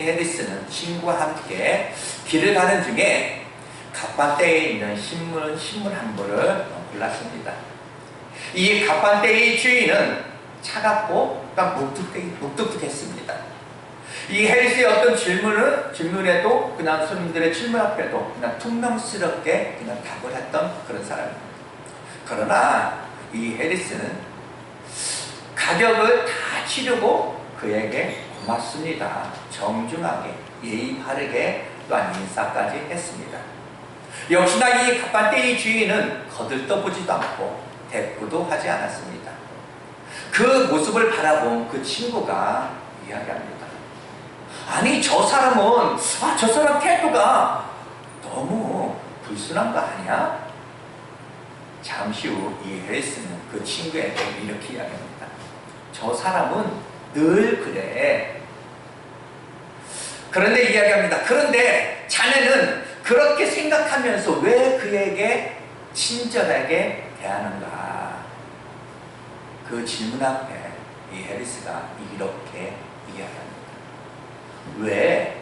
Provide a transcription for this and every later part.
해리스는 친구와 함께 길을 가는 중에 갑반대에 있는 신문 한 부를 골랐습니다. 이 갑반대의 주인은 차갑고 묵뚝뚝했습니다. 이 해리스의 어떤 질문에도 그냥 손님들의 질문 앞에도 그냥 퉁명스럽게 그냥 답을 했던 그런 사람입니다. 그러나 이 해리스는 가격을 다 치르고 그에게 고맙습니다, 정중하게 예의 바르게 또한 인사까지 했습니다. 역시나 이 갑반대의 주인은 거들떠보지도 않고 대꾸도 하지 않았습니다. 그 모습을 바라본 그 친구가 이야기합니다. 아니 저 사람은 저 사람 태도가 너무 불순한 거 아니야? 잠시 후 이 해리스는 그 친구에게 이렇게 이야기합니다. 저 사람은 늘 그래. 그런데 이야기합니다. 그런데 자네는 그렇게 생각하면서 왜 그에게 친절하게 대하는가? 그 질문 앞에 이 해리스가 이렇게 이야기합니다. 왜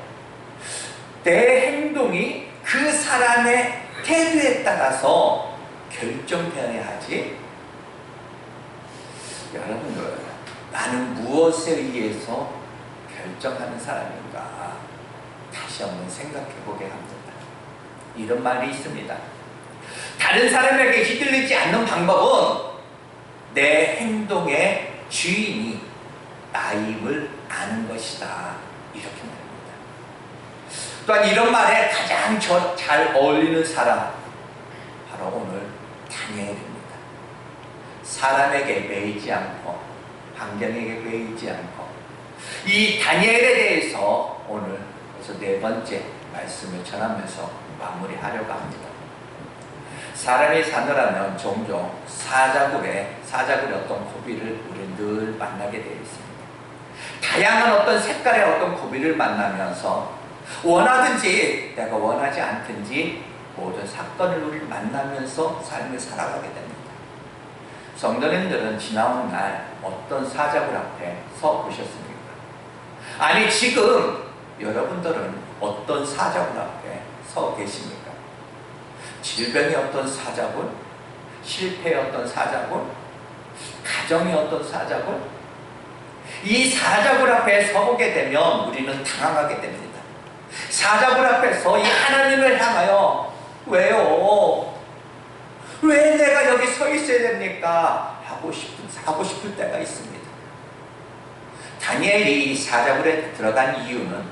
내 행동이 그 사람의 태도에 따라서 결정되어야 하지? 여러분들, 나는 무엇에 의해서 결정하는 사람인가? 다시 한번 생각해 보게 합니다. 이런 말이 있습니다. 다른 사람에게 휘둘리지 않는 방법은 내 행동의 주인이 나임을 아는 것이다. 이렇게 말합니다. 또한 이런 말에 가장 잘 어울리는 사람, 바로 오늘 다니엘입니다. 사람에게 매이지 않고 환경에게 매이지 않고 이 다니엘에 대해서 오늘 그래서 네 번째 말씀을 전하면서 마무리하려고 합니다. 사람이 사느라면 종종 사자굴의 어떤 고비를 우리는 늘 만나게 되어 있습니다. 다양한 어떤 색깔의 어떤 고비를 만나면서 원하든지 내가 원하지 않든지 모든 사건을 우리 만나면서 삶을 살아가게 됩니다. 성도님들은 지나온 날 어떤 사자굴 앞에 서 보셨습니까? 아니 지금 여러분들은 어떤 사자굴 앞에 서 계십니까? 질병의 어떤 사자굴? 실패의 어떤 사자굴? 가정의 어떤 사자굴? 이 사자굴 앞에 서보게 되면 우리는 당황하게 됩니다. 사자굴 앞에서 이 하나님을 향하여 왜요? 왜 내가 여기 서 있어야 됩니까? 하고 싶을 때가 있습니다. 다니엘이 사자굴에 들어간 이유는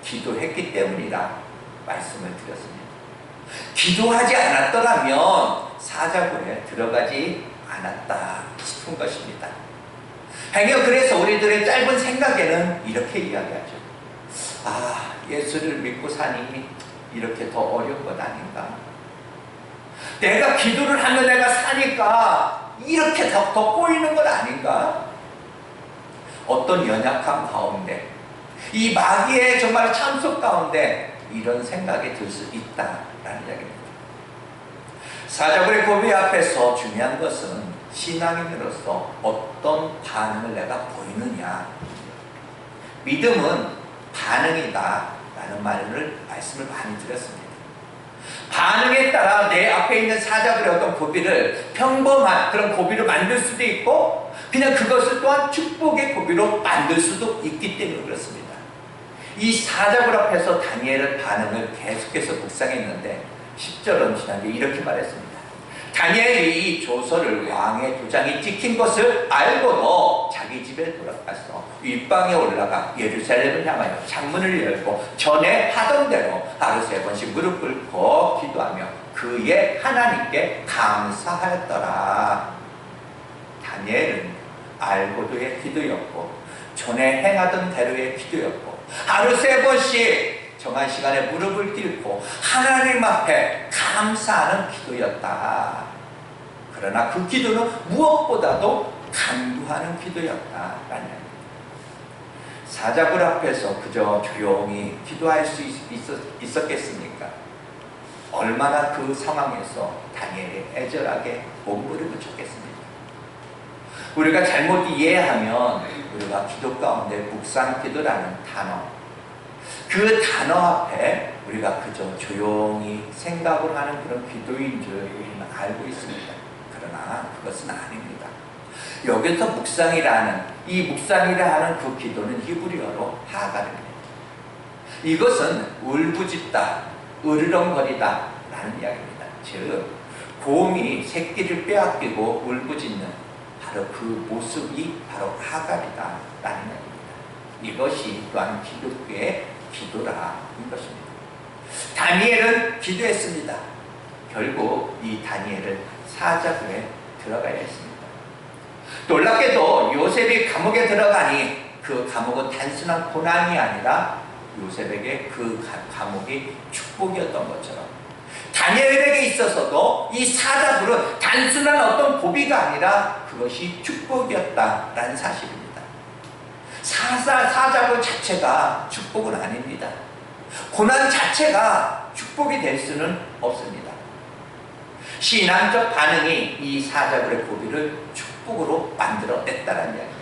기도했기 때문이라 말씀을 드렸습니다. 기도하지 않았더라면 사자굴에 들어가지 않았다 싶은 것입니다. 행여 그래서 우리들의 짧은 생각에는 이렇게 이야기하죠. 예수를 믿고 사니 이렇게 더 어려운 것 아닌가? 내가 기도를 하면 내가 사니까 이렇게 더 꼬이는 것 아닌가? 어떤 연약함 가운데, 이 마귀의 정말 참속 가운데 이런 생각이 들 수 있다라는 이야기입니다. 사자굴의 고비 앞에서 중요한 것은 신앙인으로서 어떤 반응을 내가 보이느냐. 믿음은 반응이다 라는 말씀을 많이 드렸습니다. 반응에 따라 내 앞에 있는 사자굴의 어떤 고비를 평범한 그런 고비로 만들 수도 있고 그냥 그것을 또한 축복의 고비로 만들 수도 있기 때문에 그렇습니다. 이 사자굴 앞에서 다니엘의 반응을 계속해서 묵상했는데 10절은 지난주에 이렇게 말했습니다. 다니엘이 이 조서를 왕의 도장이 찍힌 것을 알고도 자기 집에 돌아가서 윗방에 올라가 예루살렘을 향하여 창문을 열고 전에 하던 대로 하루 3번씩 무릎 꿇고 기도하며 그의 하나님께 감사하였더라. 다니엘은 알고도의 기도였고 전에 행하던 대로의 기도였고 하루 3번씩 정한 시간에 무릎을 꿇고 하나님 앞에 감사하는 기도였다. 그러나 그 기도는 무엇보다도 간구하는 기도였다라는 얘기입니다. 사자굴 앞에서 그저 조용히 기도할 수 있었겠습니까? 얼마나 그 상황에서 다니엘이 애절하게 몸부림을 쳤겠습니까? 우리가 잘못 이해하면 우리가 기도 가운데 묵상 기도라는 단어, 그 단어 앞에 우리가 그저 조용히 생각을 하는 그런 기도인 줄 알고 있습니다. 그러나 그것은 아닙니다. 여기서 이 묵상이라 하는 그 기도는 히브리어로 하갈입니다. 이것은 울부짖다, 으르렁거리다 라는 이야기입니다. 즉 곰이 새끼를 빼앗기고 울부짖는 바로 그 모습이 바로 하갈이다 라는 이야기입니다. 이것이 또한 기독교의 기도라는 것입니다. 다니엘은 기도했습니다. 결국 이 다니엘은 사자굴에 들어가야 했습니다. 놀랍게도 요셉이 감옥에 들어가니 그 감옥은 단순한 고난이 아니라 요셉에게 그 감옥이 축복이었던 것처럼 다니엘에게 있어서도 이 사자굴은 단순한 어떤 고비가 아니라 그것이 축복이었다라는 사실입니다. 사자굴 자체가 축복은 아닙니다. 고난 자체가 축복이 될 수는 없습니다. 신앙적 반응이 이 사자굴의 고비를 축복으로 만들어냈다는 이야기입니다.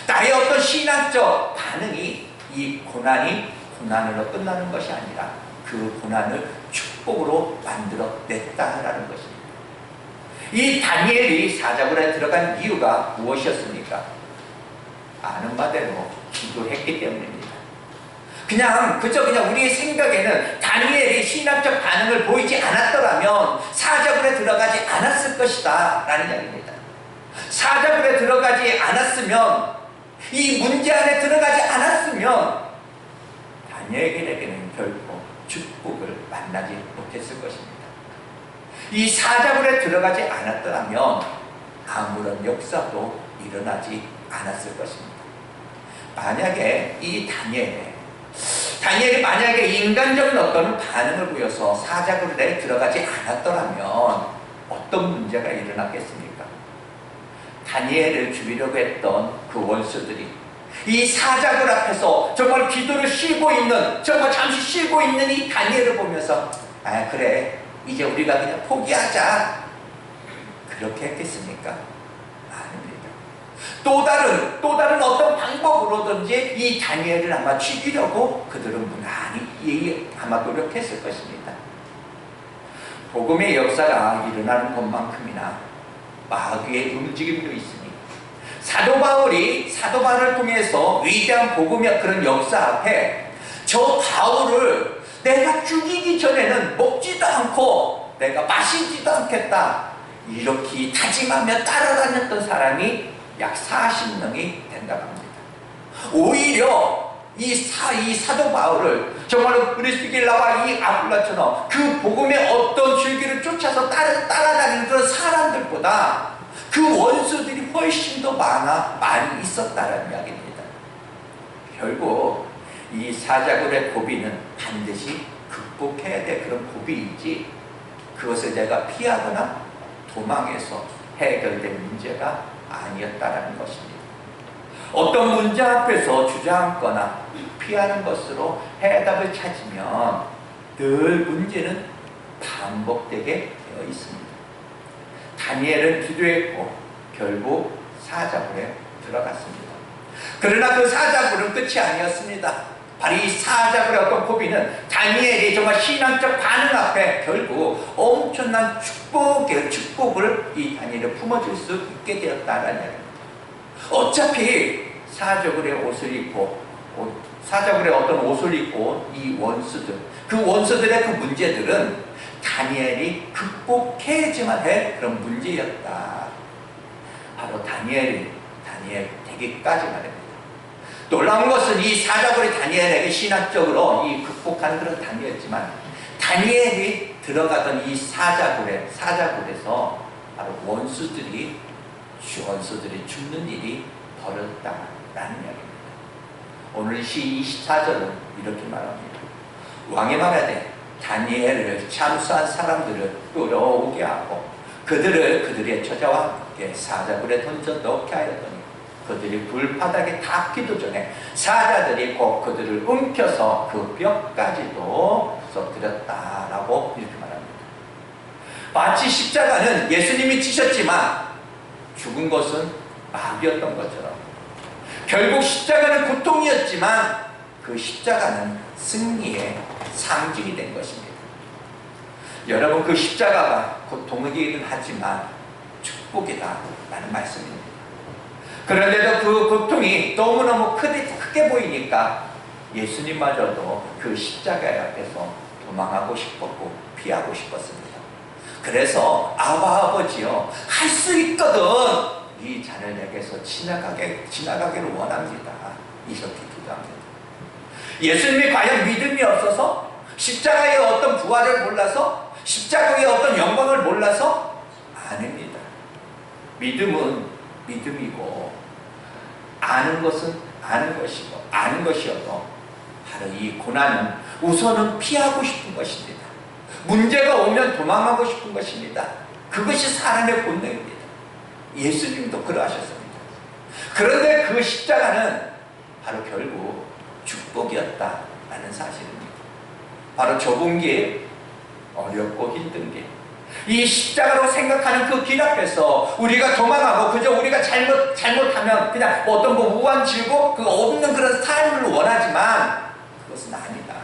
나의 어떤 신앙적 반응이 이 고난으로 끝나는 것이 아니라 그 고난을 축복으로 만들어냈다라는 것입니다. 이 다니엘이 사자굴에 들어간 이유가 무엇이었습니까? 아는 바대로 기도했기 때문입니다. 그저 우리의 생각에는 다니엘이 신학적 반응을 보이지 않았더라면 사자굴에 들어가지 않았을 것이다 라는 이야기입니다. 사자굴에 들어가지 않았으면, 이 문제 안에 들어가지 않았으면 다니엘에게는 결코 축복을 만나지 못했을 것입니다. 이 사자굴에 들어가지 않았더라면 아무런 역사도 일어나지 않았을 것입니다. 만약에 이 다니엘이 만약에 인간적인 어떤 반응을 보여서 사자굴에 들어가지 않았더라면 어떤 문제가 일어났겠습니까? 다니엘을 죽이려고 했던 그 원수들이 이 사자굴 앞에서 정말 기도를 정말 잠시 쉬고 있는 이 다니엘을 보면서 그래 이제 우리가 그냥 포기하자 그렇게 했겠습니까? 아닙니다. 또 다른 어떤 방법으로든지 이 다니엘을 아마 죽이려고 그들은 무난히 아마 노력했을 것입니다. 복음의 역사가 일어나는 것만큼이나 마귀의 움직임도 있으니 사도 바울을 통해서 위대한 복음의 그런 역사 앞에 저 바울을 내가 죽이기 전에는 먹지도 않고 내가 마시지도 않겠다 이렇게 다짐하며 따라다녔던 사람이 약 40명이 된다고 합니다. 오히려 이 사도 바울을 정말로 브리스길라와 이 아굴라처럼 그 복음의 어떤 줄기를 쫓아서 따라다니는 그런 사람들보다 그 원수들이 훨씬 더 많이 있었다는 이야기입니다. 결국 이 사자굴의 고비는 반드시 극복해야 될 그런 고비이지 그것을 내가 피하거나 도망해서 해결될 문제가 아니었다는 것입니다. 어떤 문제 앞에서 주저앉거나 피하는 것으로 해답을 찾으면 늘 문제는 반복되게 되어 있습니다. 다니엘은 기도했고 결국 사자굴에 들어갔습니다. 그러나 그 사자굴은 끝이 아니었습니다. 바로 이 사자굴의 어떤 고비는 다니엘이 정말 신앙적 반응 앞에 결국 엄청난 축복을 이 다니엘을 품어줄 수 있게 되었다는 이야기입니다. 어차피 사자굴의 어떤 옷을 입고 이 그 원수들의 그 문제들은 다니엘이 극복해야지만 할 그런 문제였다. 바로 다니엘 되기까지 말입니다. 놀라운 것은 이 사자굴이 다니엘에게 신학적으로 극복하는 그런 단계였지만 다니엘이 들어가던 이 사자굴에서 바로 원수들이 죽는 일이 벌어졌다라는 이야기입니다. 오늘 시 24절은 이렇게 말합니다. 왕이 말하되 다니엘을 참수한 사람들을 끌어오게 하고 그들의 처자와 함께 사자굴에 던져 넣게 하였더니 그들이 불바닥에 닿기도 전에 사자들이 곧 그들을 움켜서 그 뼈까지도 썩뜨렸다라고 이렇게 말합니다. 마치 십자가는 예수님이 지셨지만 죽은 것은 마귀였던 것처럼 결국 십자가는 고통이었지만 그 십자가는 승리의 상징이 된 것입니다. 여러분, 그 십자가가 고통이긴 하지만 축복이다라는 말씀입니다. 그런데도 그 고통이 너무너무 크게 보이니까 예수님마저도 그 십자가 앞에서 도망하고 싶었고 피하고 싶었습니다. 그래서 아버지요, 할 수 있거든 이 잔을 내게서 지나가기를 원합니다. 이렇게 기도합니다. 예수님이 과연 믿음이 없어서, 십자가의 어떤 부활을 몰라서, 십자가의 어떤 영광을 몰라서? 아닙니다. 믿음은 믿음이고, 아는 것은 아는 것이고, 아는 것이어도 바로 이 고난은 우선은 피하고 싶은 것입니다. 문제가 오면 도망하고 싶은 것입니다. 그것이 사람의 본능입니다. 예수님도 그러하셨습니다. 그런데 그 십자가는 바로 결국 축복이었다라는 사실입니다. 바로 좁은 길, 어렵고 힘든 길, 이 십자가로 생각하는 그 길 앞에서 우리가 도망하고 그저 우리가 잘못하면 그냥 어떤 우완지고 그 없는 그런 삶을 원하지만 그것은 아니다.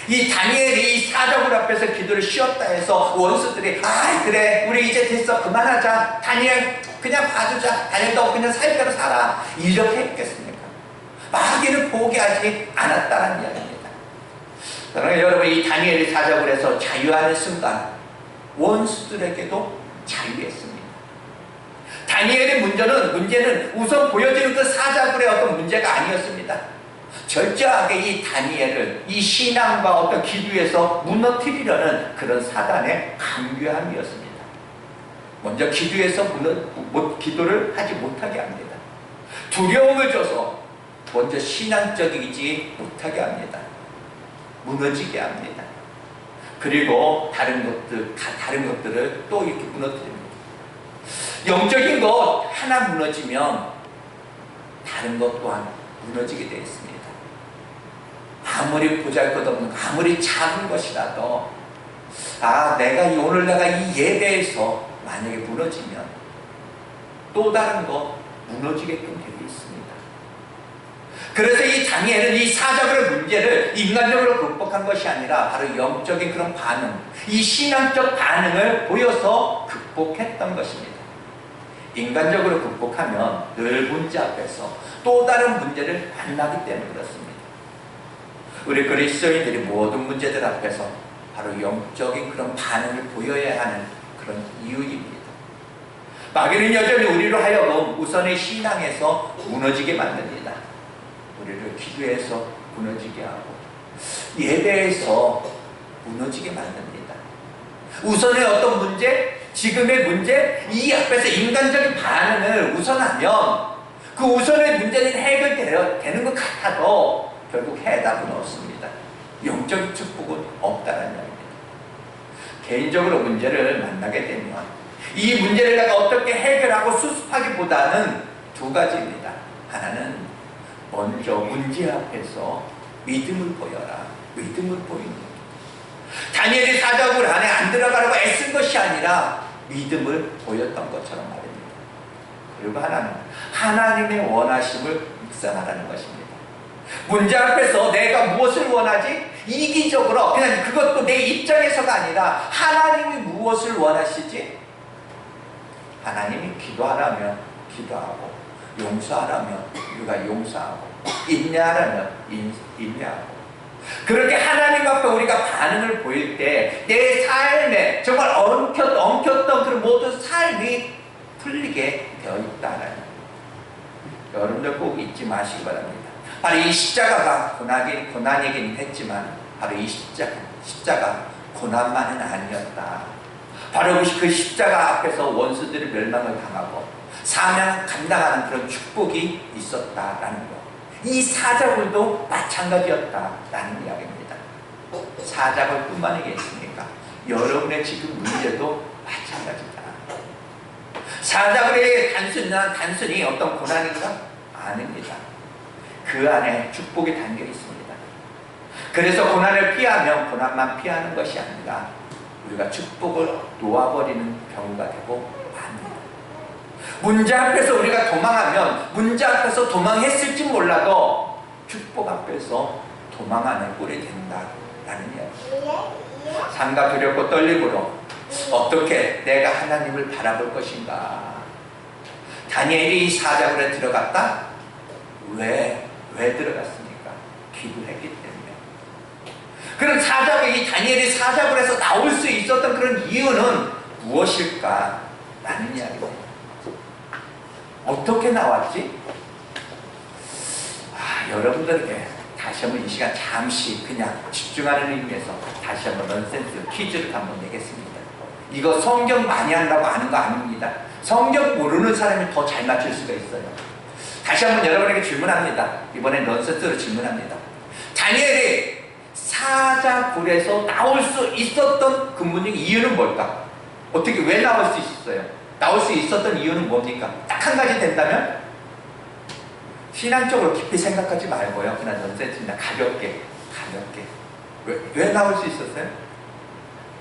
이 다니엘이 이 사자굴 앞에서 기도를 쉬었다 해서 원수들이 그래 우리 이제 됐어 그만하자, 다니엘 그냥 봐주자, 다니엘도 그냥 살대로 살아, 이렇게 했겠습니까? 마귀를 포기하지 않았다는 이야기입니다. 그러나 여러분, 이 다니엘이 사자굴에서 자유하는 순간 원수들에게도 자유했습니다. 다니엘의 문제는 우선 보여지는 그 사자굴의 어떤 문제가 아니었습니다. 철저하게 이 다니엘을 이 신앙과 어떤 기도에서 무너뜨리려는 그런 사단의 강교함이었습니다. 먼저 기도에서 기도를 하지 못하게 합니다. 두려움을 줘서 먼저 신앙적이지 못하게 합니다. 무너지게 합니다. 그리고 다른 것들을 또 이렇게 무너뜨립니다. 영적인 것 하나 무너지면 다른 것 또한 무너지게 되어 있습니다. 아무리 보잘것없는, 아무리 작은 것이라도 오늘 내가 이 예배에서 만약에 무너지면 또 다른 거 무너지게끔 되어 있습니다. 그래서 이 다니엘은 이 사자굴의 문제를 인간적으로 극복한 것이 아니라 바로 영적인 그런 반응, 이 신앙적 반응을 보여서 극복했던 것입니다. 인간적으로 극복하면 늘 문제 앞에서 또 다른 문제를 만나기 때문에 그렇습니다. 우리 그리스도인들이 모든 문제들 앞에서 바로 영적인 그런 반응을 보여야 하는 그런 이유입니다. 마귀는 여전히 우리로 하여금 우선의 신앙에서 무너지게 만듭니다. 우리를 기도에서 무너지게 하고 예배에서 무너지게 만듭니다. 우선의 어떤 문제, 지금의 문제, 이 앞에서 인간적인 반응을 우선하면 그 우선의 문제는 해결되는 것 같아도 결국 해답은 없습니다. 영적 축복은 없다는 이야기입니다. 개인적으로 문제를 만나게 되면 이 문제를 내가 어떻게 해결하고 수습하기보다는 두 가지입니다. 하나는 먼저 문제 앞에서 믿음을 보여라. 믿음을 보이는 겁니다. 다니엘이 사자굴 안에 안 들어가려고 애쓴 것이 아니라 믿음을 보였던 것처럼 말입니다. 그리고 하나는 하나님의 원하심을 묵상하라는 것입니다. 문제 앞에서 내가 무엇을 원하지? 이기적으로 그냥 그것도 내 입장에서가 아니라 하나님이 무엇을 원하시지? 하나님이 기도하라면 기도하고, 용서하라면 우리가 용서하고, 인내하라면 인내하고, 그렇게 하나님 앞에 우리가 반응을 보일 때 내 삶에 정말 엉켰던 그런 모든 삶이 풀리게 되어 있다는, 여러분들 꼭 잊지 마시기 바랍니다. 바로 이 십자가가 고난이긴 했지만 바로 이 십자가 고난만은 아니었다. 바로 그 십자가 앞에서 원수들이 멸망을 당하고 사명 감당하는 그런 축복이 있었다라는 것. 이 사자굴도 마찬가지였다라는 이야기입니다. 사자굴뿐만 아니겠습니까? 여러분의 지금 문제도 마찬가지다. 사자굴이 단순히 어떤 고난인가? 아닙니다. 그 안에 축복이 담겨 있습니다. 그래서 고난을 피하면 고난만 피하는 것이 아니라 우리가 축복을 놓아버리는 경우가 되고 합니다. 문제 앞에서 우리가 도망하면 문제 앞에서 도망했을지 몰라도 축복 앞에서 도망하는 꼴이 된다라는 이야기. 상가 두렵고 떨림으로 어떻게 내가 하나님을 바라볼 것인가. 다니엘이 이 사자굴에 들어갔다? 왜 들어갔습니까? 기도했기 때문에. 그럼 이 다니엘이 사자굴에서 나올 수 있었던 그런 이유는 무엇일까? 라는 이야기입니다. 어떻게 나왔지? 여러분들에게 다시 한번 이 시간 잠시 그냥 집중하는 의미에서 다시 한번 넌센스 퀴즈를 한번 내겠습니다. 이거 성경 많이 한다고 아는 거 아닙니다. 성경 모르는 사람이 더 잘 맞출 수가 있어요. 다시 한번 여러분에게 질문합니다. 이번엔 넌센스로 질문합니다. 다니엘이 사자굴에서 나올 수 있었던 근본적인 이유는 뭘까? 어떻게 왜 나올 수 있었어요? 나올 수 있었던 이유는 뭡니까? 딱 한 가지 된다면? 신앙적으로 깊이 생각하지 말고요. 그냥 넌센스입니다. 가볍게. 왜 나올 수 있었어요?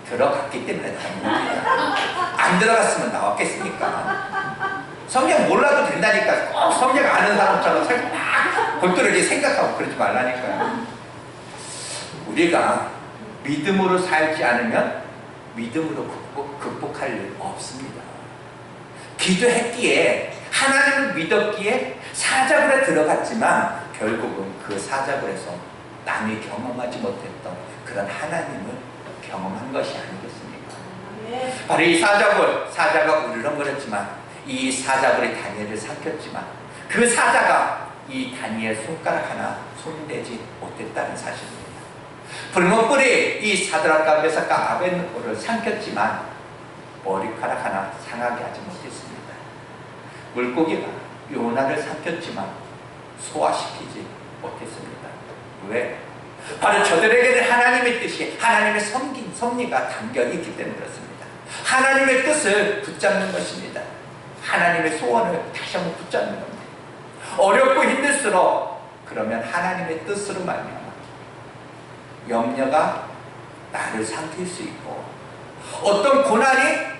들어갔기 때문에 나온 겁니다. 안 들어갔으면 나왔겠습니까? 성경 몰라도 된다니까. 꼭 성경 아는 사람처럼 막 골똘하게 생각하고 그러지 말라니까요. 우리가 믿음으로 살지 않으면 믿음으로 극복할 일 없습니다. 기도했기에 하나님을 믿었기에 사자굴에 들어갔지만 결국은 그 사자굴에서 남이 경험하지 못했던 그런 하나님을 경험한 것이 아니겠습니까? 바로 이 사자가 우르렁거렸지만 이 사자굴이 다니엘을 삼켰지만 그 사자가 이 다니엘 손가락 하나 손대지 못했다는 사실입니다. 붉은 뿔이 이 사드락과 메삭과 아벳느고를 삼켰지만 머리카락 하나 상하게 하지 못했습니다. 물고기가 요나를 삼켰지만 소화시키지 못했습니다. 왜? 바로 저들에게는 하나님의 뜻이, 하나님의 섭리가 담겨 있기 때문에 그렇습니다. 하나님의 뜻을 붙잡는 것입니다. 하나님의 소원을 다시 한번 붙잡는 겁니다. 어렵고 힘들수록 그러면 하나님의 뜻으로 말미암아 염려가 나를 삼킬 수 있고 어떤 고난이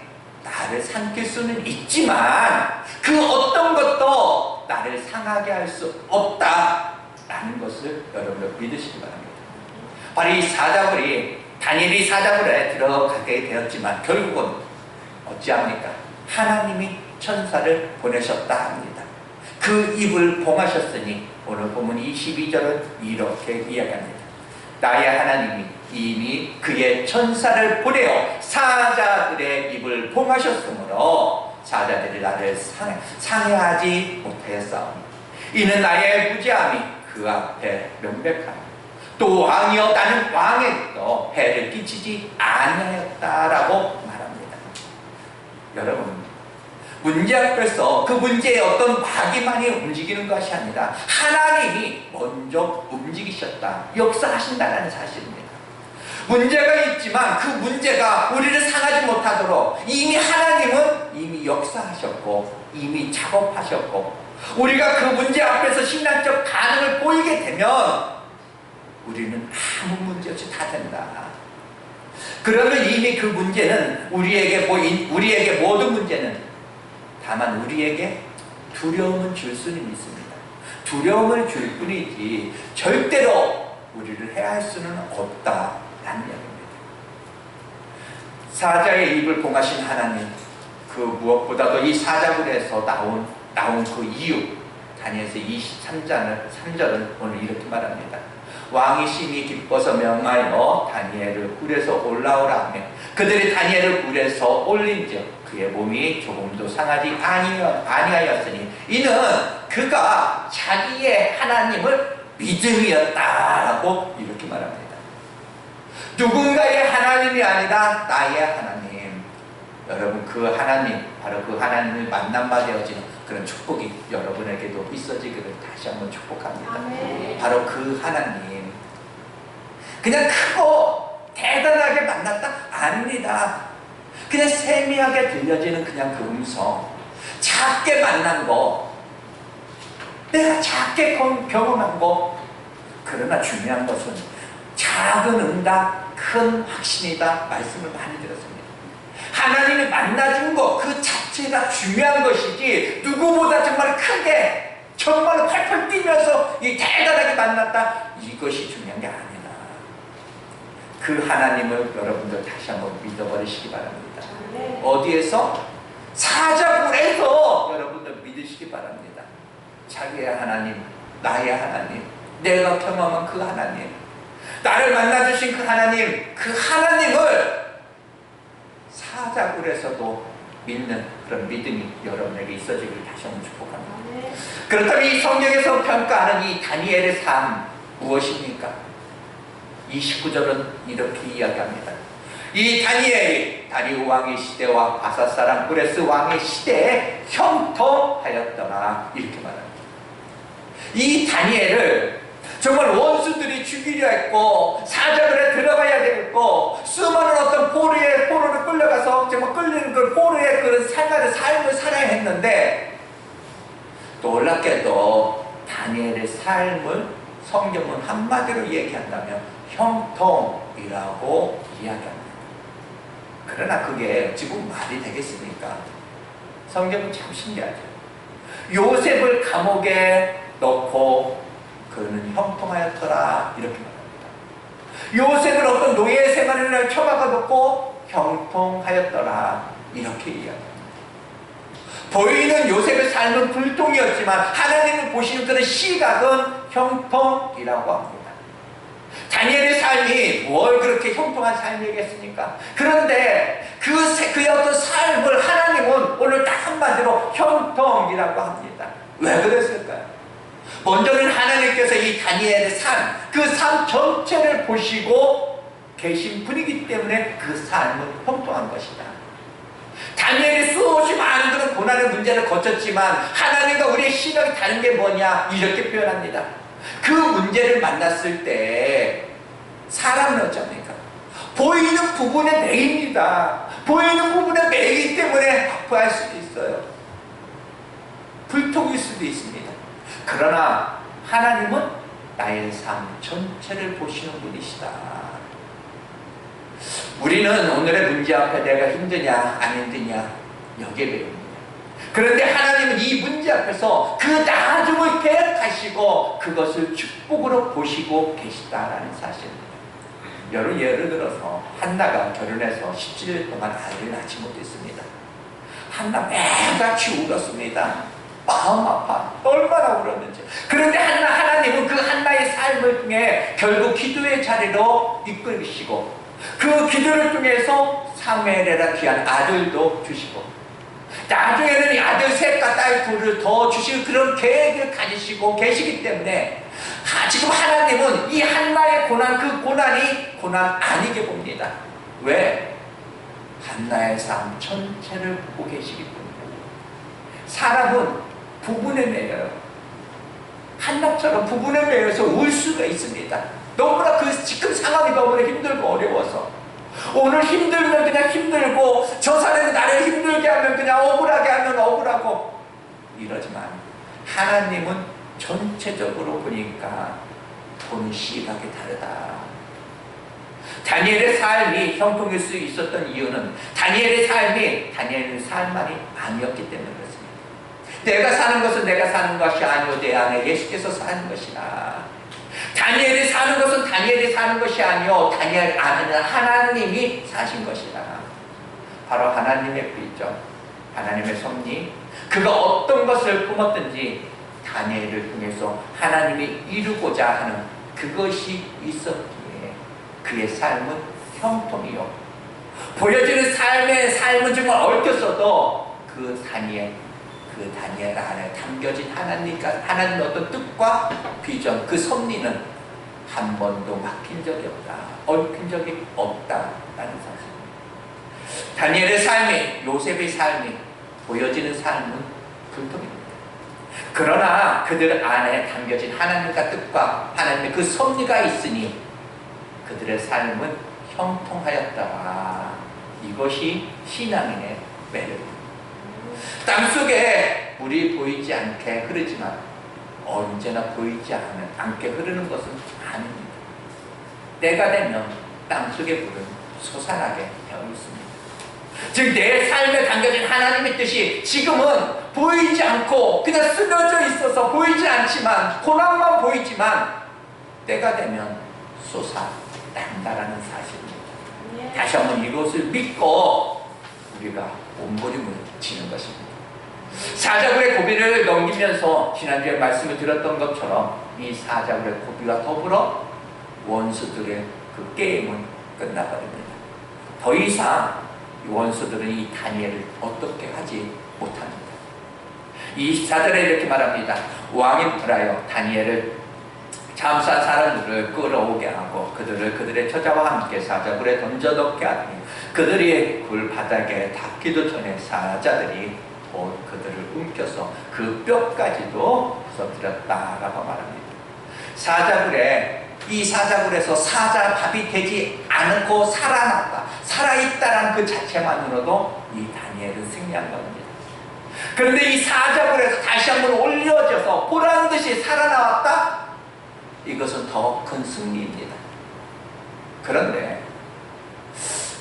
나를 삼킬 수는 있지만 그 어떤 것도 나를 상하게 할 수 없다라는 것을 여러분들 믿으시기 바랍니다. 바로 이 사자굴이 다니엘이 사자굴에 들어가게 되었지만 결국은 어찌합니까? 하나님이 천사를 보내셨다 합니다. 그 입을 봉하셨으니 오늘 본문 22절은 이렇게 이야기합니다. 나의 하나님이 이미 그의 천사를 보내어 사자들의 입을 봉하셨으므로 사자들이 나를 상해하지 못하였사오니 이는 나의 무지함이 그 앞에 명백하니 또 왕이여 나는 왕에도 해를 끼치지 아니하였다라고 말합니다. 여러분, 문제 앞에서 그 문제에 어떤 마귀만이 움직이는 것이 아니라 하나님이 먼저 움직이셨다, 역사하신다는 사실입니다. 문제가 있지만 그 문제가 우리를 상하지 못하도록 이미 하나님은 이미 역사하셨고 이미 작업하셨고 우리가 그 문제 앞에서 신앙적 반응을 보이게 되면 우리는 아무 문제 없이 다 된다. 그러면 이미 그 문제는 우리에게 모든 문제는 다만 우리에게 두려움을 줄 수는 있습니다. 두려움을 줄 뿐이지 절대로 우리를 해할 수는 없다라는 이야기입니다. 사자의 입을 봉하신 하나님, 그 무엇보다도 이 사자굴에서 나온 그 이유, 다니엘서 23절은 오늘 이렇게 말합니다. 왕이 심히 기뻐서 명하여 다니엘을 굴에서 올라오라 하며 그들이 다니엘을 굴에서 올린즉 그의 몸이 조금도 상하지 아니하였으니 이는 그가 자기의 하나님을 믿음이었다라고 이렇게 말합니다. 누군가의 하나님이 아니라 나의 하나님. 여러분, 그 하나님, 바로 그 하나님을 만남마 되어지는 그런 축복이 여러분에게도 있어지기를 다시 한번 축복합니다. 아멘. 바로 그 하나님, 그냥 크고 대단하게 만났다? 아닙니다. 그냥 세미하게 들려지는 그냥 그 음성, 작게 만난 거, 내가 작게 경험한 거. 그러나 중요한 것은 작은 응답, 큰 확신이다 말씀을 많이 들었습니다. 하나님이 만나준 것 그 자체가 중요한 것이지 누구보다 정말 크게 정말로 팔팔 뛰면서 이 대단하게 만났다. 이것이 중요한 게 아니다. 그 하나님을 여러분들 다시 한번 믿어버리시기 바랍니다. 어디에서? 사자굴에서 여러분들 믿으시기 바랍니다. 자기의 하나님, 나의 하나님, 내가 경험한 그 하나님, 나를 만나주신 그 하나님, 그 하나님을 사자굴에서도 믿는 그런 믿음이 여러분에게 있어지길 다시 한번 축복합니다. 그렇다면 이 성경에서 평가하는 이 다니엘의 삶 무엇입니까? 29절은 이렇게 이야기합니다. 이 다니엘이 다리우 왕의 시대와 바사사랑 브레스 왕의 시대에 형통하였더라 이렇게 말합니다. 이 다니엘을 정말 원수들이 죽이려 했고 사자굴에 들어가야 되겠고 수많은 어떤 포로를 끌려가서 정말 끌리는 그 포로의 그런 삶을 살아야 했는데 놀랍게도 다니엘의 삶을 성경은 한마디로 얘기한다면 형통이라고 이야기합니다. 그러나 그게 지금 말이 되겠습니까? 성경은 참 신기하죠. 요셉을 감옥에 넣고 그는 형통하였더라 이렇게 말합니다. 요셉을 어떤 노예 생활을 처박아 놓고 형통하였더라 이렇게 이야기합니다. 보이는 요셉의 삶은 불통이었지만 하나님을 보시는 그런 시각은 형통이라고 합니다. 다니엘의 삶이 뭘 그렇게 형통한 삶이겠습니까? 그런데 그의 어떤 삶을 하나님은 오늘 딱 한마디로 형통이라고 합니다. 왜 그랬을까요? 먼저는 하나님께서 이 다니엘의 삶, 그 삶 전체를 보시고 계신 분이기 때문에 그 삶은 형통한 것이다. 다니엘이 수없이 많은 그런 고난의 문제를 거쳤지만 하나님과 우리의 시각이 다른 게 뭐냐 이렇게 표현합니다. 그 문제를 만났을 때 사람은 어쩝니까? 보이는 부분에 매입니다. 보이는 부분에 매이기 때문에 아파할 수도 있어요. 불통일 수도 있습니다. 그러나 하나님은 나의 삶 전체를 보시는 분이시다. 우리는 오늘의 문제 앞에 내가 힘드냐 안 힘드냐 여기에 배웁니다. 그런데 하나님은 이 문제 앞에서 그 나중을 계획하시고 그것을 축복으로 보시고 계시다라는 사실입니다. 여러분 예를 들어서 한나가 결혼해서 17년 동안 아이를 낳지 못했습니다. 한나 매일같이 울었습니다. 마음 아파 얼마나 울었는지. 그런데 하나님은 그 한나의 삶을 통해 결국 기도의 자리로 이끌으시고 그 기도를 통해서 사무엘이라 귀한 아들도 주시고 나중에는 이 아들 셋과 딸 둘을 더 주실 그런 계획을 가지시고 계시기 때문에 지금 하나님은 이 한나의 고난, 그 고난이 고난 아니게 봅니다. 왜? 한나의 삶 전체를 보고 계시기 때문에. 사람은 부분에 매여요. 한나처럼 부분에 매여서 울 수가 있습니다. 너무나 그 지금 상황이 너무나 힘들고 어려워서 오늘 힘들면 그냥 힘들고 저 사람이 나를 힘들게 하면 그냥 억울하게 하면 억울하고 이러지만 하나님은 전체적으로 보니까 보는 시각이 다르다. 다니엘의 삶이 형통일 수 있었던 이유는 다니엘의 삶만이 아니었기 때문에 그렇습니다. 내가 사는 것은 내가 사는 것이 아니오 내 안에 예수께서 사는 것이라. 다니엘이 사는 것은 다니엘이 사는 것이 아니오 다니엘 안에는 하나님이 사신 것이라. 바로 하나님의 비전, 하나님의 섭리, 그가 어떤 것을 품었든지 다니엘을 통해서 하나님이 이루고자 하는 그것이 있었기에 그의 삶은 형통이요. 보여지는 삶은 정말 얽혔어도 그 다니엘 안에 담겨진 하나님의 어떤 뜻과 비전, 그 섭리는 한 번도 막힌 적이 없다, 얽힌 적이 없다라는 사실. 다니엘의 삶이, 요셉의 삶이 보여지는 삶은 불통입니다. 그러나 그들 안에 담겨진 하나님과 뜻과 하나님의 그 섭리가 있으니 그들의 삶은 형통하였다. 이것이 신앙인의 매력입니다. 땅속에 물이 보이지 않게 흐르지만 언제나 보이지 않게 흐르는 것은 아닙니다. 때가 되면 땅속의 물은 솟아나게 되어 있습니다. 즉 내 삶에 담겨진 하나님의 뜻이 지금은 보이지 않고 그냥 쓰러져 있어서 보이지 않지만, 고난만 보이지만 때가 되면 솟아난다라는 사실입니다. 다시 한번 이것을 믿고 우리가 몸부림을 치는 것입니다. 사자굴의 고비를 넘기면서 지난주에 말씀을 드렸던 것처럼 이 사자굴의 고비와 더불어 원수들의 그 게임은 끝나버립니다. 더 이상 이 원수들은 이 다니엘을 어떻게 하지 못합니다. 24절에 이렇게 말합니다. 왕이 벌하여 다니엘을 잠수한 사람들을 끌어오게 하고 그들의 처자와 함께 사자굴에 던져넣게 하니 그들이 굴 바닥에 닿기도 전에 사자들이 곧 그들을 움켜서 그 뼈까지도 부서뜨렸다라고 말합니다. 이 사자굴에서 사자밥이 되지 않고 살아났다, 살아있다는 그 자체만으로도 이 다니엘은 승리한 겁니다. 그런데 이 사자굴에서 다시 한번 올려져서 보란듯이 살아나왔다? 이것은 더 큰 승리입니다. 그런데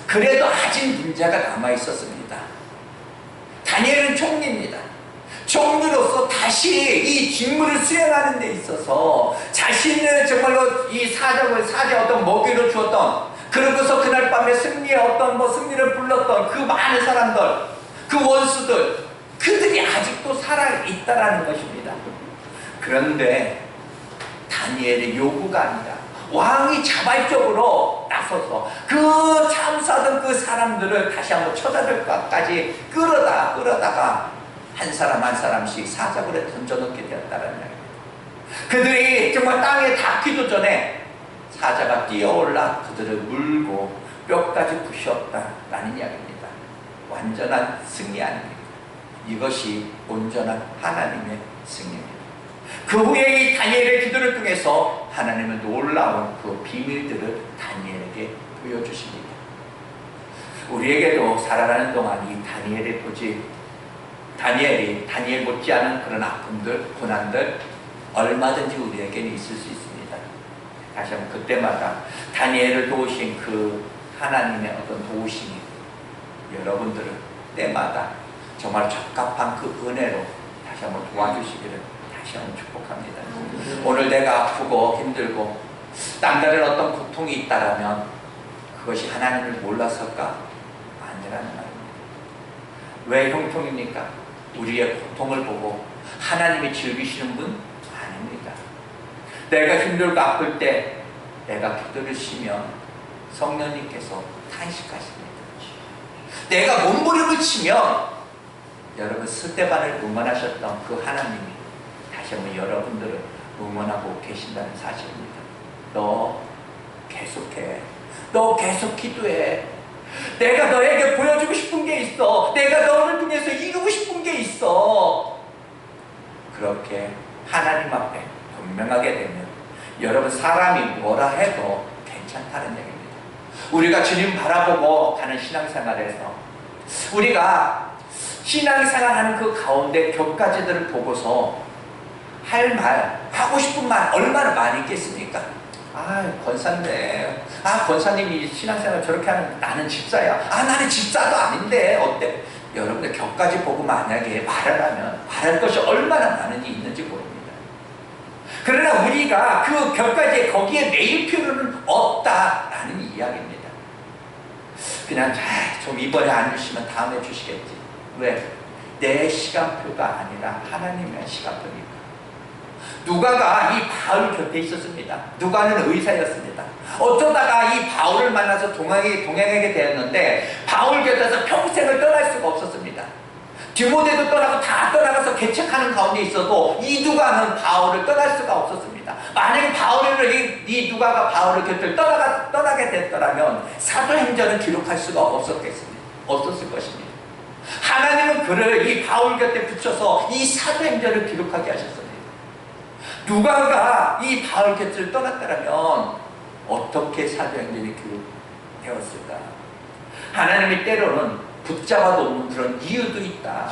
그래도 아직 문제가 남아있었습니다. 다니엘은 총리입니다. 총리로서 다시 이 직무를 수행하는 데 있어서 자신을 정말로 이 사자의 어떤 먹이로 주었던, 그러고서 그날 밤에 승리의 어떤 승리를 불렀던 그 많은 사람들, 그 원수들, 그들이 아직도 살아있다라는 것입니다. 그런데 다니엘의 요구가 아니라 왕이 자발적으로 나서서 그 참사던 그 사람들을 다시 한번 처자들까지 끌어다가 한 사람 한 사람씩 사자굴에 던져넣게 되었다는 이야기입니다. 그들이 정말 땅에 닿기도 전에 사자가 뛰어올라 그들을 물고 뼈까지 부셨다라는 이야기입니다. 완전한 승리 아닙니까? 이것이 온전한 하나님의 승리입니다. 그 후에 이 다니엘의 기도를 통해서 하나님은 놀라운 그 비밀들을 다니엘에게 보여주십니다. 우리에게도 살아가는 동안 이 다니엘 못지않은 그런 아픔들, 고난들 얼마든지 우리에게는 있을 수 있습니다. 다시 한번 그때마다 다니엘을 도우신 그 하나님의 어떤 도우심이 여러분들을 때마다 정말 적합한 그 은혜로 다시 한번 도와주시기를 다시 한번 축복합니다. 오늘 내가 아프고 힘들고 남다른 어떤 고통이 있다라면 그것이 하나님을 몰라서일까? 아니라는 말입니다. 왜 형통입니까? 우리의 고통을 보고 하나님이 즐기시는 분? 아닙니다. 내가 힘들고 아플 때 내가 기도를 쉬면 성령님께서 탄식하십니다. 내가 몸부림을 치면 여러분 스데반을 응원하셨던 그 하나님이 다시 한번 여러분들을 응원하고 계신다는 사실입니다. 너 계속해. 너 계속 기도해. 내가 너에게 보여주고 싶은 게 있어. 내가 너를 통해서 이루고 싶은 게 있어. 그렇게 하나님 앞에 분명하게 되면 여러분 사람이 뭐라 해도 괜찮다는 얘기입니다. 우리가 주님 바라보고 가는 신앙생활에서 우리가 신앙생활하는 그 가운데 격가지들을 보고서 할 말, 하고 싶은 말 얼마나 많이 있겠습니까? 권사인데, 권사님이 신앙생활 저렇게 하는, 나는 집사야. 나는 집사도 아닌데 어때? 여러분들 격까지 보고 만약에 말을 하면 말할 것이 얼마나 많은지 있는지 모릅니다. 그러나 우리가 그 격까지에 거기에 매일 필요는 없다라는 이야기입니다. 그냥 좀 이번에 안 주시면 다음에 주시겠지. 왜? 내 시간표가 아니라 하나님의 시간표니까. 누가가 이 바울 곁에 있었습니다. 누가는 의사였습니다. 어쩌다가 이 바울을 만나서 동행하게 되었는데 바울 곁에서 평생을 떠날 수가 없었습니다. 디모데도 떠나고 다 떠나가서 개척하는 가운데 있어도 이 누가는 바울을 떠날 수가 없었습니다. 만약에 이 누가가 바울의 곁을 떠나게 됐더라면 사도행전을 기록할 수가 없었을 것입니다. 하나님은 그를 이 바울 곁에 붙여서 이 사도행전을 기록하게 하셨습니다. 누가가 이 바울 곁을 떠났더라면 어떻게 사도행전이 기록되었을까? 하나님이 때로는 붙잡아 놓는 그런 이유도 있다.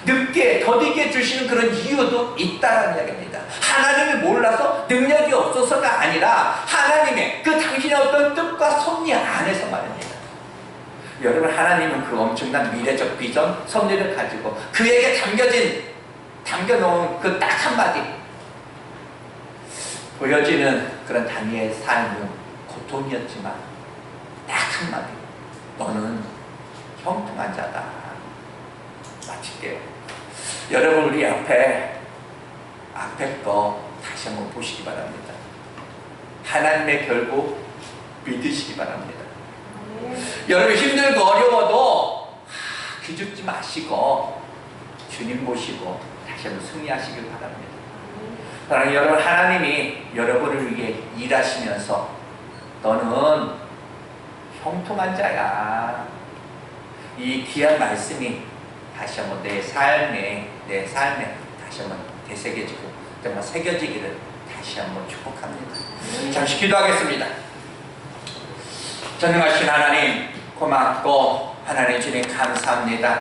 늦게 더디게 주시는 그런 이유도 있다라는 이야기입니다. 하나님이 몰라서 능력이 없어서가 아니라 하나님의 그 당신의 어떤 뜻과 섭리 안에서 말입니다. 여러분, 하나님은 그 엄청난 미래적 비전, 섭리를 가지고 그에게 담겨놓은 그 딱 한마디, 보여지는 그런 다니엘의 삶은 고통이었지만 딱 한마디, 너는 형통한 자다. 마칠게요. 여러분, 우리 앞에 거 다시 한번 보시기 바랍니다. 하나님의 결국 믿으시기 바랍니다. 여러분, 힘들고 어려워도 기죽지 마시고 주님 모시고 다시 한번 승리하시길 바랍니다. 사랑하는 여러분, 하나님이 여러분을 위해 일하시면서 너는 형통한 자야, 이 귀한 말씀이 다시 한번 내 삶에 다시 한번 되새겨지고 정말 새겨지기를 다시 한번 축복합니다. 잠시 기도하겠습니다. 전능하신 하나님, 고맙고 하나님 주님 감사합니다.